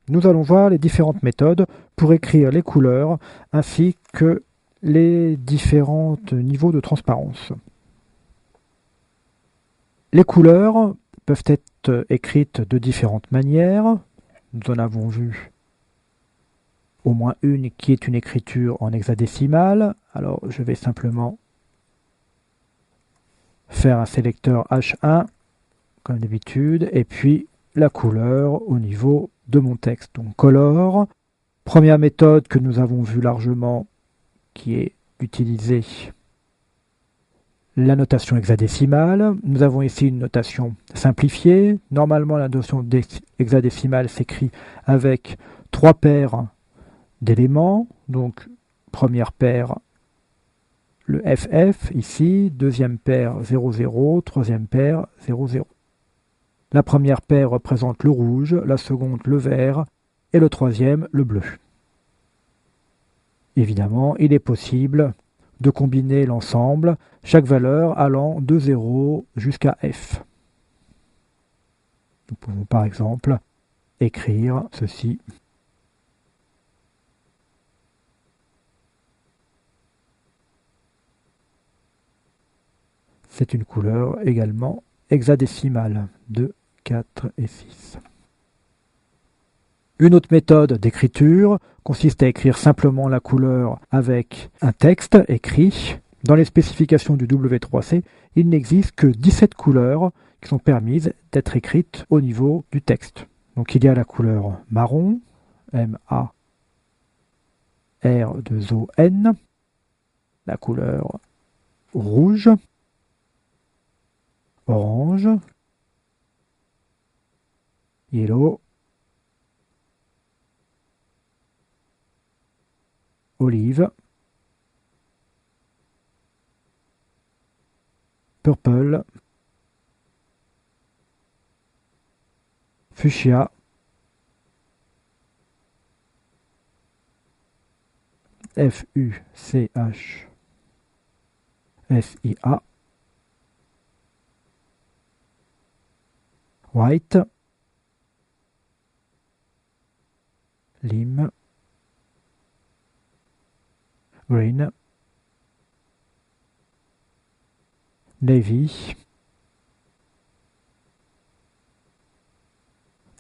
nous allons voir les différentes méthodes pour écrire les couleurs ainsi que les différents niveaux de transparence. Les couleurs peuvent être écrites de différentes manières. Nous en avons vu au moins une qui est une écriture en hexadécimal. Alors je vais simplement faire un sélecteur H1 comme d'habitude et puis la couleur au niveau de mon texte. Donc color, première méthode que nous avons vue largement qui est d'utiliser la notation hexadécimale. Nous avons ici une notation simplifiée. Normalement, la notation hexadécimale s'écrit avec 3 paires d'éléments. Donc, première paire, le FF, ici. Deuxième paire, 0, 0. Troisième paire, 0, 0. La première paire représente le rouge, la seconde, le vert, et le troisième, le bleu. Évidemment, il est possible de combiner l'ensemble, chaque valeur allant de 0 jusqu'à F. Nous pouvons par exemple écrire ceci. C'est une couleur également hexadécimale, 2, 4 et 6. Une autre méthode d'écriture consiste à écrire simplement la couleur avec un texte écrit. Dans les spécifications du W3C, il n'existe que 17 couleurs qui sont permises d'être écrites au niveau du texte. Donc il y a la couleur marron, M-A-R-2-O-N, la couleur rouge, orange, yellow, olive, purple, fuchsia, F-U-C-H-S-I-A, white, lime, green, navy,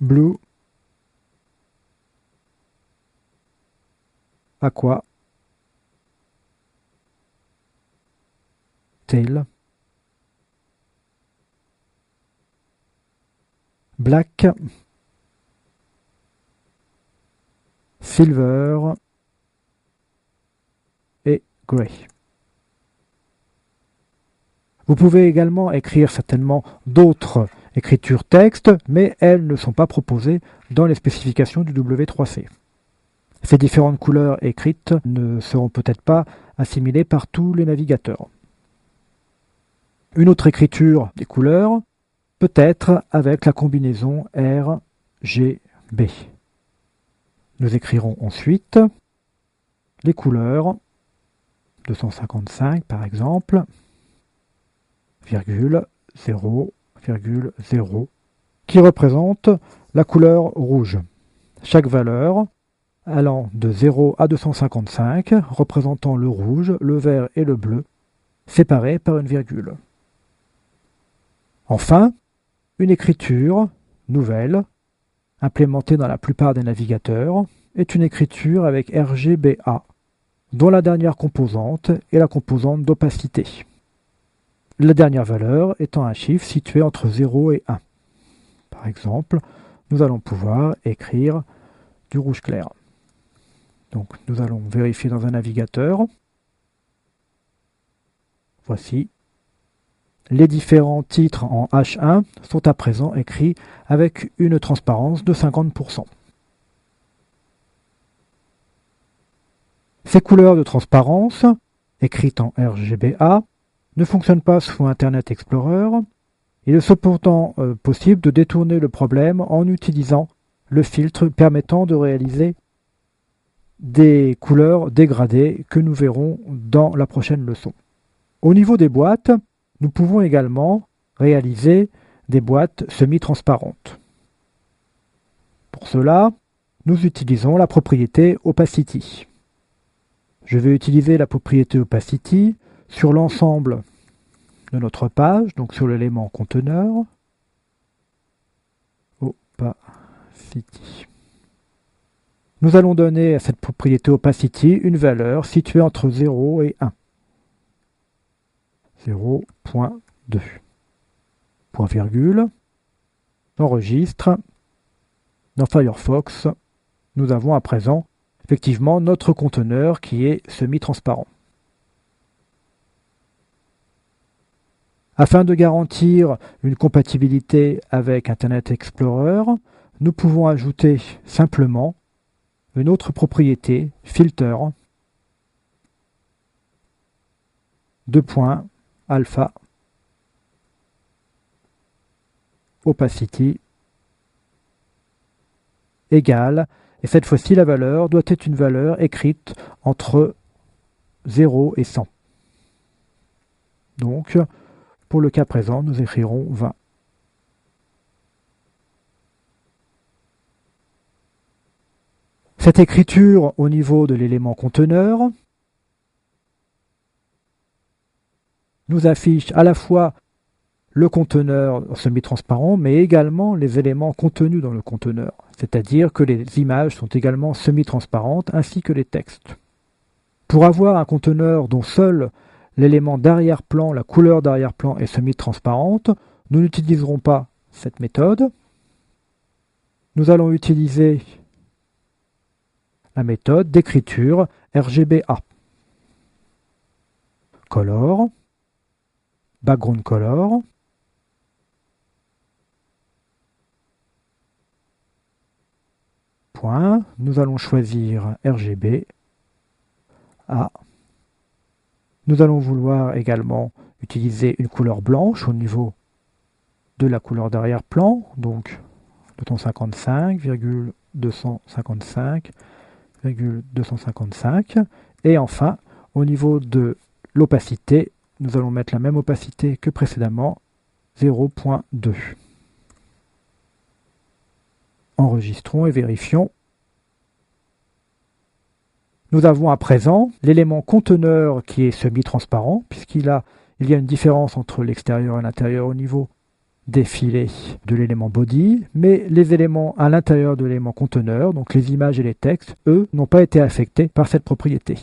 blue, aqua, teal, black, silver et grey. Vous pouvez également écrire certainement d'autres écritures texte, mais elles ne sont pas proposées dans les spécifications du W3C. Ces différentes couleurs écrites ne seront peut-être pas assimilées par tous les navigateurs. Une autre écriture des couleurs peut être avec la combinaison RGB. Nous écrirons ensuite les couleurs 255 par exemple, virgule 0, virgule 0, qui représente la couleur rouge. Chaque valeur allant de 0 à 255, représentant le rouge, le vert et le bleu, séparés par une virgule. Enfin, une écriture nouvelle, implémentée dans la plupart des navigateurs, est une écriture avec RGBA, dont la dernière composante est la composante d'opacité. La dernière valeur étant un chiffre situé entre 0 et 1. Par exemple, nous allons pouvoir écrire du rouge clair. Donc nous allons vérifier dans un navigateur. Voici. Les différents titres en H1 sont à présent écrits avec une transparence de 50%. Ces couleurs de transparence, écrites en RGBA, ne fonctionnent pas sous Internet Explorer. Il est cependant possible de détourner le problème en utilisant le filtre permettant de réaliser des couleurs dégradées que nous verrons dans la prochaine leçon. Au niveau des boîtes, nous pouvons également réaliser des boîtes semi-transparentes. Pour cela, nous utilisons la propriété opacity. Je vais utiliser la propriété opacity sur l'ensemble de notre page, donc sur l'élément conteneur. Opacity. Nous allons donner à cette propriété opacity une valeur située entre 0 et 1. 0.2. Point virgule. Enregistre. Dans Firefox, nous avons à présent effectivement notre conteneur qui est semi-transparent. Afin de garantir une compatibilité avec Internet Explorer, nous pouvons ajouter simplement une autre propriété, filter, alpha, opacity, égale, et cette fois-ci la valeur doit être une valeur écrite entre 0 et 100. Donc, pour le cas présent, nous écrirons 20. Cette écriture au niveau de l'élément conteneur nous affiche à la fois le conteneur semi-transparent, mais également les éléments contenus dans le conteneur. C'est-à-dire que les images sont également semi-transparentes, ainsi que les textes. Pour avoir un conteneur dont seul l'élément d'arrière-plan, la couleur d'arrière-plan est semi-transparente, nous n'utiliserons pas cette méthode. Nous allons utiliser la méthode d'écriture RGBA. Color, background color, point, nous allons choisir RGB A. Nous allons vouloir également utiliser une couleur blanche au niveau de la couleur d'arrière-plan, donc 255,255,255. Et enfin, au niveau de l'opacité, nous allons mettre la même opacité que précédemment, 0.2. Enregistrons et vérifions. Nous avons à présent l'élément conteneur qui est semi-transparent, puisqu'il y a une différence entre l'extérieur et l'intérieur au niveau des filets de l'élément body, mais les éléments à l'intérieur de l'élément conteneur, donc les images et les textes, eux, n'ont pas été affectés par cette propriété.